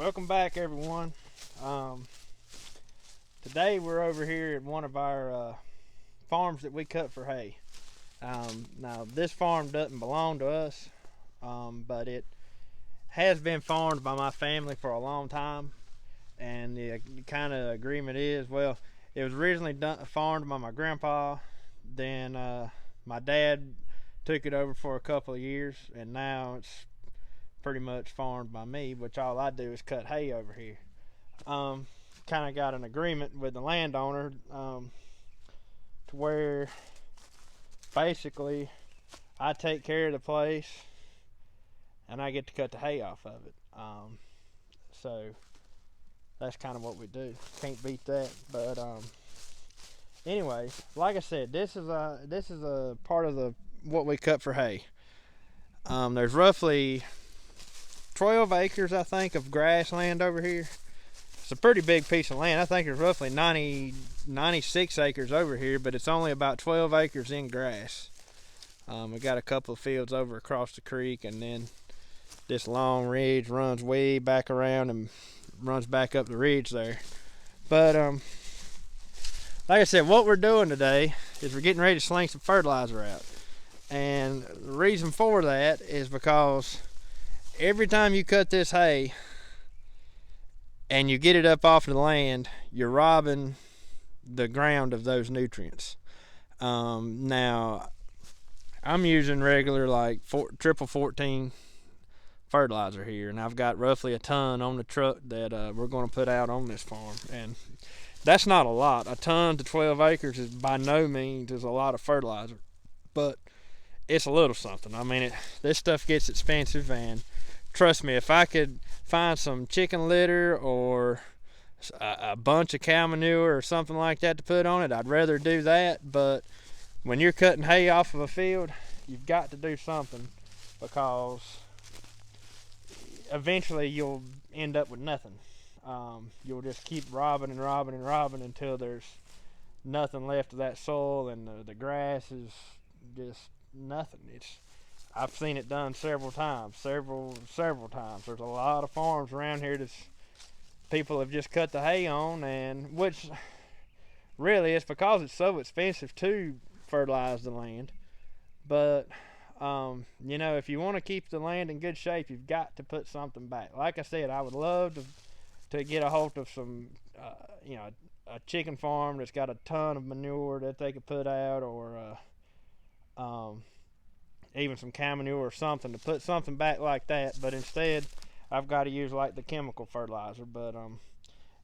Welcome back, everyone. Um, Today we're over here at one of our farms that we cut for hay. Now, this farm doesn't belong to us, but it has been farmed by my family for a long time. And the kind of agreement is, well, it was originally farmed by my grandpa. Then my dad took it over for a couple of years, and now it's pretty much farmed by me, which all I do is cut hay over here. Um, Kind of got an agreement with the landowner to where basically I take care of the place and I get to cut the hay off of it. So that's kind of what we do. Can't beat that. But anyway, like I said, this is a part of the what we cut for hay. There's roughly 12 acres, I think, of grassland over here. It's a pretty big piece of land. I think there's roughly 96 acres over here, but it's only about 12 acres in grass. We got a couple of fields over across the creek, and then this long ridge runs way back around and runs back up the ridge there. But like I said, what we're doing today is we're getting ready to sling some fertilizer out. And the reason for that is because every time you cut this hay and you get it up off the land, you're robbing the ground of those nutrients. Now, I'm using regular triple 14 fertilizer here, and I've got roughly a ton on the truck that we're going to put out on this farm. And that's not a lot. A ton to 12 acres is by no means is a lot of fertilizer, but it's a little something. I mean, this stuff gets expensive, and trust me, if I could find some chicken litter or a bunch of cow manure or something like that to put on it, I'd rather do that. But when you're cutting hay off of a field, you've got to do something, because eventually you'll end up with nothing. You'll just keep robbing and robbing and robbing until there's nothing left of that soil, and the grass is just nothing. I've seen it done several times. Several times. There's a lot of farms around here that people have just cut the hay on, and which really it's because it's so expensive to fertilize the land. But if you want to keep the land in good shape, you've got to put something back. Like I said, I would love to get a hold of some, a chicken farm that's got a ton of manure that they could put out, or even some cow manure or something to put something back like that. But instead, I've got to use like the chemical fertilizer. But I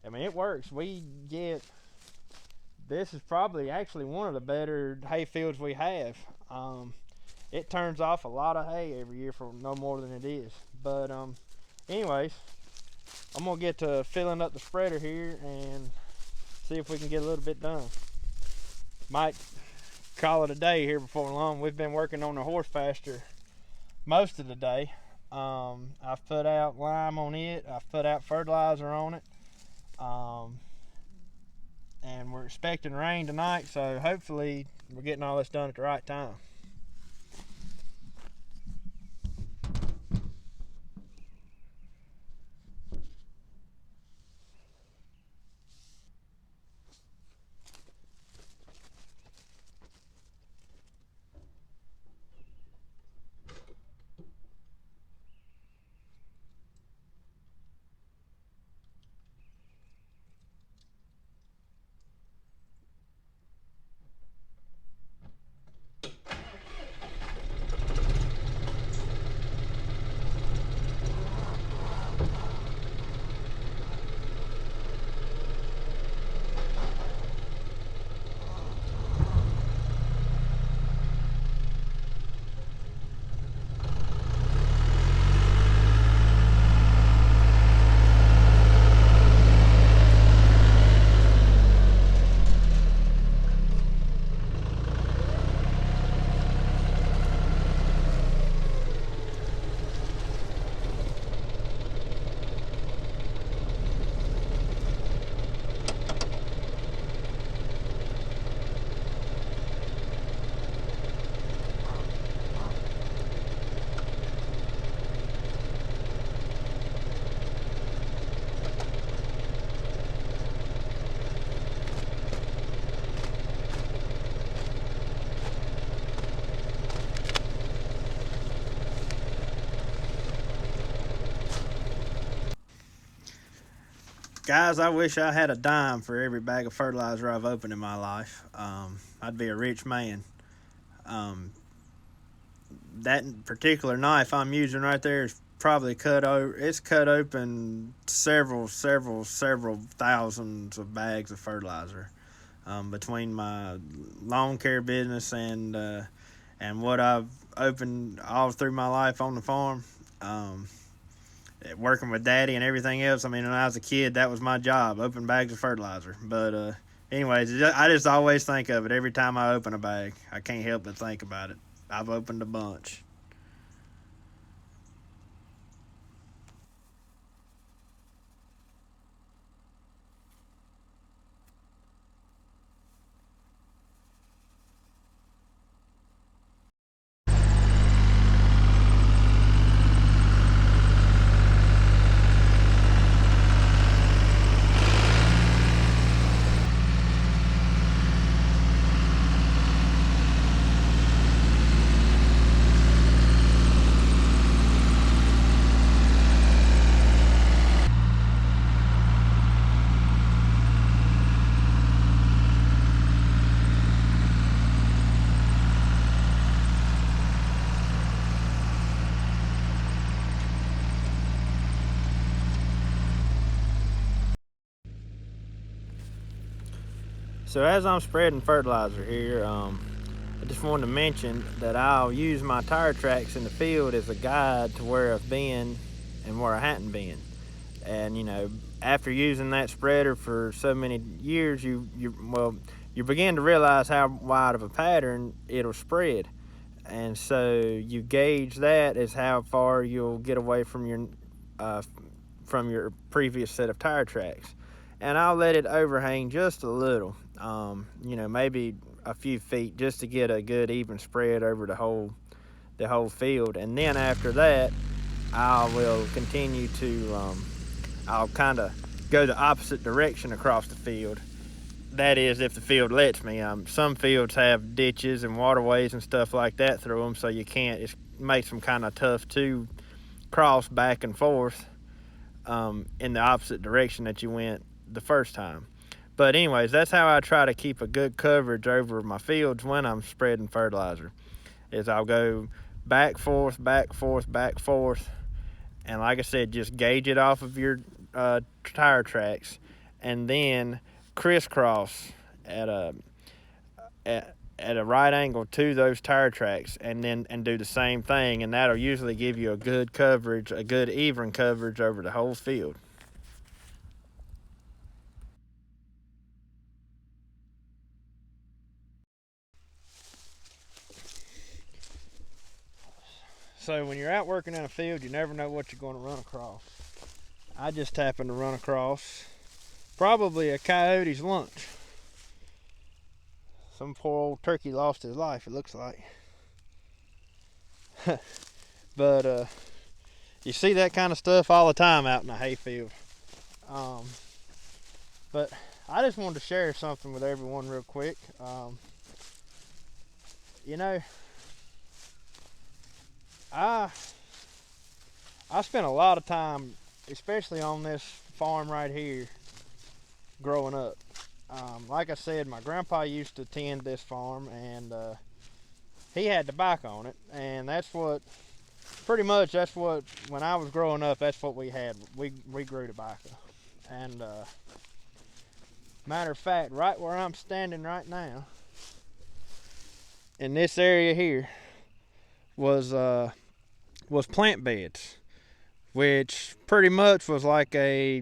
mean, it works. This is probably actually one of the better hay fields we have. It turns off a lot of hay every year for no more than it is. But anyways, I'm gonna get to filling up the spreader here and see if we can get a little bit done. Might call it a day here before long. We've been working on the horse pasture most of the day. I've put out lime on it. I've put out fertilizer on it. And we're expecting rain tonight, so hopefully we're getting all this done at the right time. Guys, I wish I had a dime for every bag of fertilizer I've opened in my life. I'd be a rich man. Um, that particular knife I'm using right there is probably cut over. It's cut open several thousands of bags of fertilizer. Between my lawn care business and what I've opened all through my life on the farm, working with daddy and everything else. I mean, when I was a kid, that was my job, open bags of fertilizer. But anyways, I just always think of it every time I open a bag. I can't help but think about it. I've opened a bunch. So as I'm spreading fertilizer here, I just wanted to mention that I'll use my tire tracks in the field as a guide to where I've been and where I hadn't been. And after using that spreader for so many years, you begin to realize how wide of a pattern it'll spread, and so you gauge that as how far you'll get away from your previous set of tire tracks. And I'll let it overhang just a little, maybe a few feet, just to get a good even spread over the whole field. And then after that, I will continue to I'll kind of go the opposite direction across the field. That is, if the field lets me. Some fields have ditches and waterways and stuff like that through them, so you can't. It makes them kind of tough to cross back and forth in the opposite direction that you went the first time. But anyways, that's how I try to keep a good coverage over my fields when I'm spreading fertilizer. Is I'll go back, forth, back, forth, back, forth, and like I said, just gauge it off of your tire tracks, and then crisscross at a right angle to those tire tracks, and do the same thing, and that'll usually give you a good coverage, a good even coverage over the whole field. So when you're out working in a field, you never know what you're going to run across. I just happened to run across probably a coyote's lunch. Some poor old turkey lost his life, it looks like. But you see that kind of stuff all the time out in a hayfield. But I just wanted to share something with everyone real quick. You know, I spent a lot of time, especially on this farm right here, growing up. Like I said, my grandpa used to tend this farm, and he had tobacco on it, and that's what when I was growing up, that's what we had. We grew tobacco, and matter of fact, right where I'm standing right now, in this area here, was plant beds, which pretty much was like a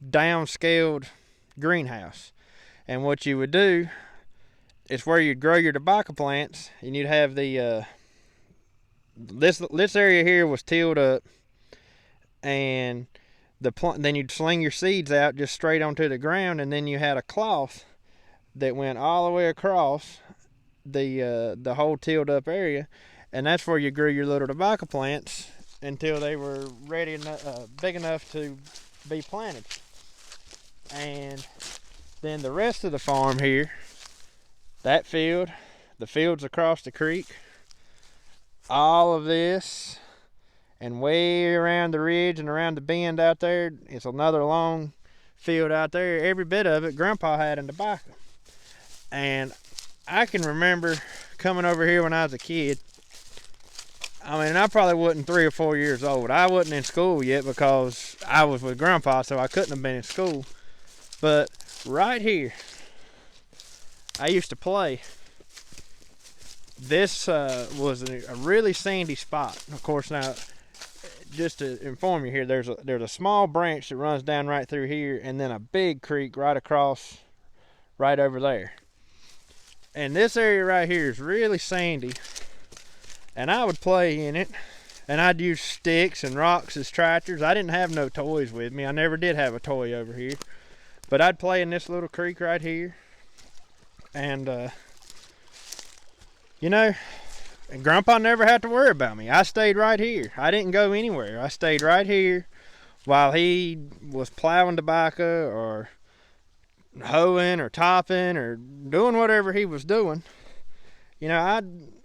downscaled greenhouse. And what you would do is where you'd grow your tobacco plants, and you'd have the this area here was tilled up, and then you'd sling your seeds out just straight onto the ground, and then you had a cloth that went all the way across the whole tilled up area, and that's where you grew your little tobacco plants until they were ready big enough to be planted. And then the rest of the farm here, that field, the fields across the creek, all of this, and way around the ridge and around the bend out there, it's another long field out there, every bit of it Grandpa had in tobacco. And I can remember coming over here when I was a kid. I mean, I probably wasn't 3 or 4 years old. I wasn't in school yet because I was with Grandpa, so I couldn't have been in school. But right here, I used to play. This was a really sandy spot. Of course, now, just to inform you here, there's a small branch that runs down right through here, and then a big creek right across, right over there. And this area right here is really sandy. And I would play in it, and I'd use sticks and rocks as tractors. I didn't have no toys with me. I never did have a toy over here. But I'd play in this little creek right here. And, you know, and Grandpa never had to worry about me. I stayed right here. I didn't go anywhere. I stayed right here while he was plowing tobacco or hoeing or topping or doing whatever he was doing. You know,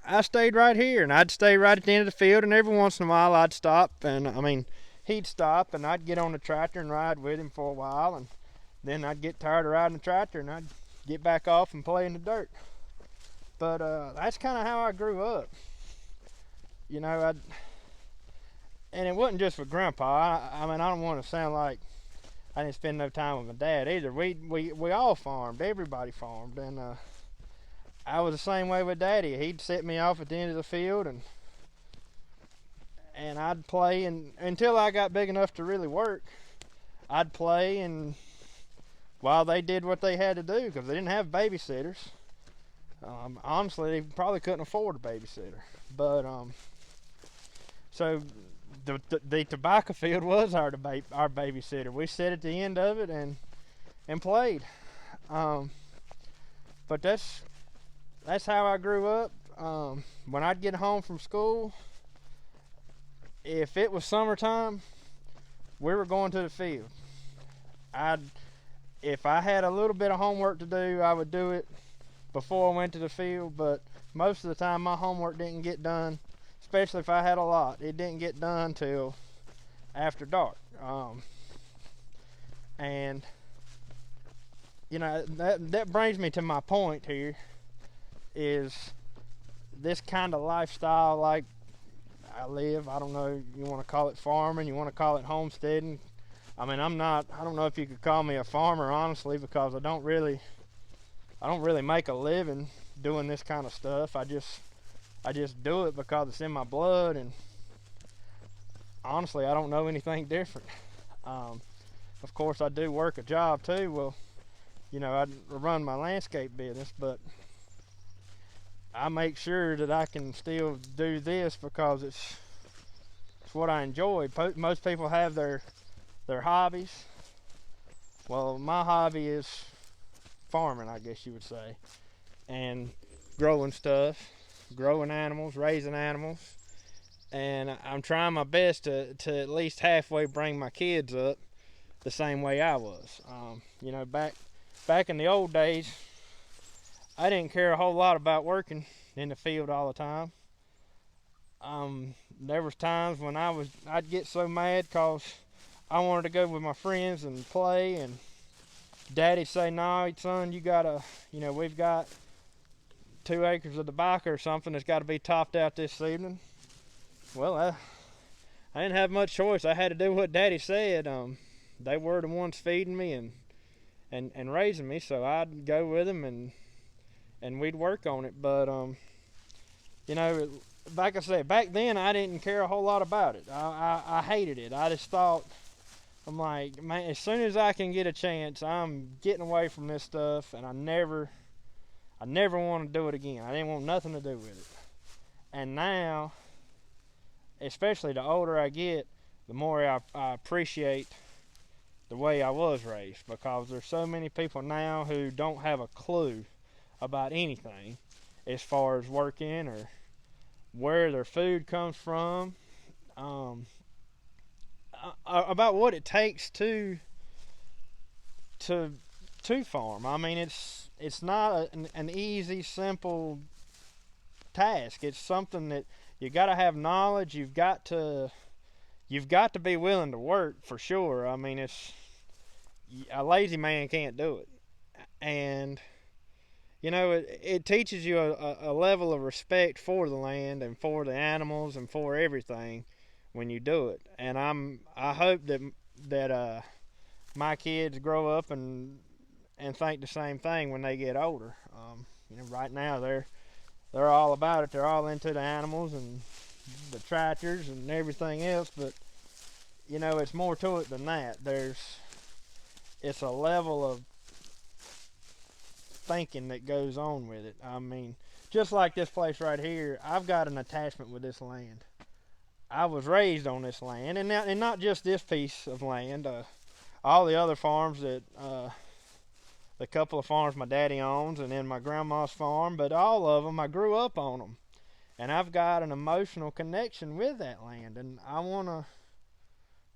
I stayed right here, and I'd stay right at the end of the field, and every once in a while I'd stop, and I mean, he'd stop, and I'd get on the tractor and ride with him for a while, and then I'd get tired of riding the tractor, and I'd get back off and play in the dirt. But that's kind of how I grew up. You know, and it wasn't just with Grandpa. I mean, I don't want to sound like I didn't spend no time with my dad either. We all farmed. Everybody farmed, and I was the same way with Daddy. He'd set me off at the end of the field, and I'd play, and until I got big enough to really work, I'd play, and while they did what they had to do, because they didn't have babysitters. Honestly, they probably couldn't afford a babysitter. But so the tobacco field was our babysitter. We sat at the end of it and played. But that's how I grew up. When I'd get home from school, if it was summertime, we were going to the field. If I had a little bit of homework to do, I would do it before I went to the field, but most of the time my homework didn't get done, especially if I had a lot. It didn't get done till after dark. And you know, that brings me to my point here, is this kind of lifestyle like I live. I don't know, you want to call it farming, you want to call it homesteading. I mean, I don't know if you could call me a farmer, honestly, because I don't really make a living doing this kind of stuff. I just do it because it's in my blood, and honestly, I don't know anything different. Of course, I do work a job too. Well, you know, I run my landscape business, but I make sure that I can still do this because it's what I enjoy. Most people have their hobbies. Well, my hobby is farming, I guess you would say, and growing stuff, growing animals, raising animals, and I'm trying my best to at least halfway bring my kids up the same way I was. You know, back in the old days, I didn't care a whole lot about working in the field all the time. There was times when I'd get so mad because I wanted to go with my friends and play, and Daddy'd say, "No, son, you gotta, you know, we've got 2 acres of tobacco or something that's got to be topped out this evening." Well, I didn't have much choice. I had to do what Daddy said. They were the ones feeding me and raising me, so I'd go with them and we'd work on it. But you know, like I said, back then I didn't care a whole lot about it. I hated it. I just thought, I'm like, man, as soon as I can get a chance, I'm getting away from this stuff, and I never want to do it again. I didn't want nothing to do with it. And now, especially the older I get, the more I appreciate the way I was raised, because there's so many people now who don't have a clue about anything as far as working or where their food comes from, about what it takes to farm. I mean, it's not an easy, simple task. It's something that you got to have knowledge. You've got to be willing to work, for sure. I mean, a lazy man can't do it. And you know, it teaches you a level of respect for the land and for the animals and for everything when you do it. And I hope that my kids grow up and think the same thing when they get older. You know, right now they're all about it. They're all into the animals and the tractors and everything else. But you know, it's more to it than that. It's a level of thinking that goes on with it. I mean, just like this place right here, I've got an attachment with this land. I was raised on this land, and not just this piece of land. All the other farms that the couple of farms my daddy owns, and then my grandma's farm, but all of them I grew up on them, and I've got an emotional connection with that land, and I want to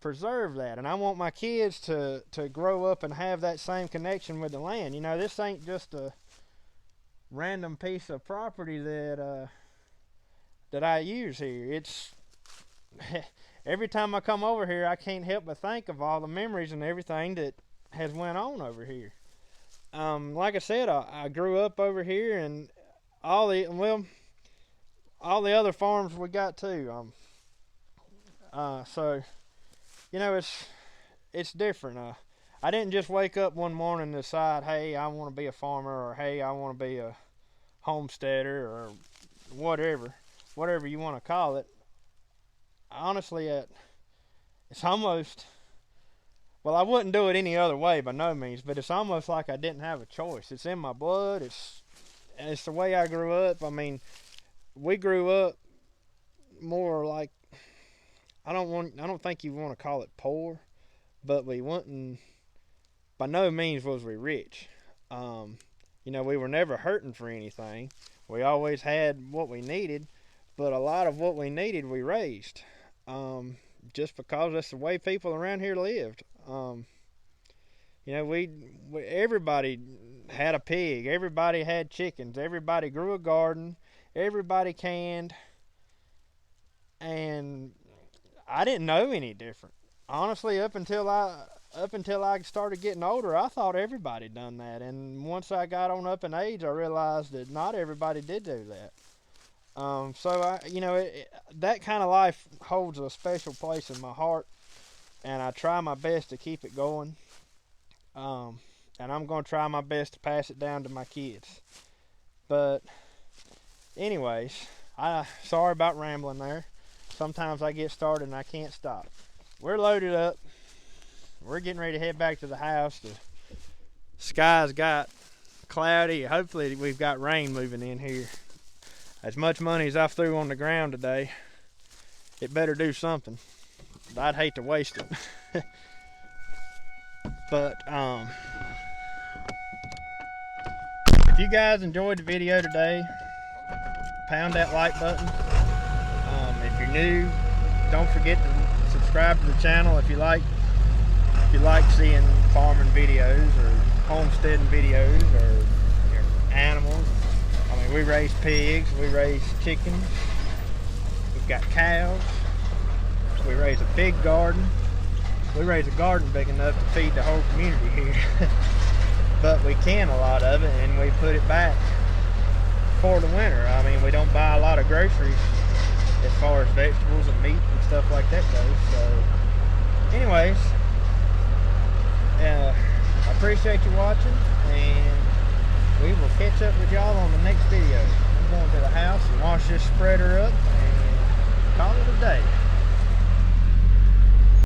preserve that, and I want my kids to grow up and have that same connection with the land. You know, this ain't just a random piece of property that I use here. It's every time I come over here, I can't help but think of all the memories and everything that has went on over here. Like I said, I grew up over here, and all the other farms we got too. So you know, it's different. I didn't just wake up one morning and decide, hey, I want to be a farmer, or hey, I want to be a homesteader, or whatever you want to call it. Honestly, it's almost, well, I wouldn't do it any other way by no means, but it's almost like I didn't have a choice. It's in my blood. It's the way I grew up. I mean, we grew up more like, I don't think you want to call it poor, but we wasn't, by no means was we rich. You know, we were never hurting for anything. We always had what we needed, but a lot of what we needed we raised, just because that's the way people around here lived. You know, everybody had a pig, everybody had chickens, everybody grew a garden, everybody canned, and I didn't know any different. Honestly, up until I started getting older, I thought everybody done that. And once I got on up in age, I realized that not everybody did do that. So you know, that kind of life holds a special place in my heart, and I try my best to keep it going. And I'm going to try my best to pass it down to my kids. But anyways, sorry about rambling there. Sometimes I get started and I can't stop. We're loaded up. We're getting ready to head back to the house. The sky's got cloudy. Hopefully we've got rain moving in here. As much money as I threw on the ground today, it better do something. I'd hate to waste it. But if you guys enjoyed the video today, pound that like button. If you're new, don't forget to subscribe to the channel if you like seeing farming videos or homesteading videos or animals. I mean, we raise pigs, we raise chickens, we've got cows, we raise a big garden. We raise a garden big enough to feed the whole community here. But we can a lot of it, and we put it back for the winter. I mean, we don't buy a lot of groceries as far as vegetables and meat and stuff like that goes. So anyways, I appreciate you watching, and we will catch up with y'all on the next video. I'm going to the house and wash this spreader up and call it a day.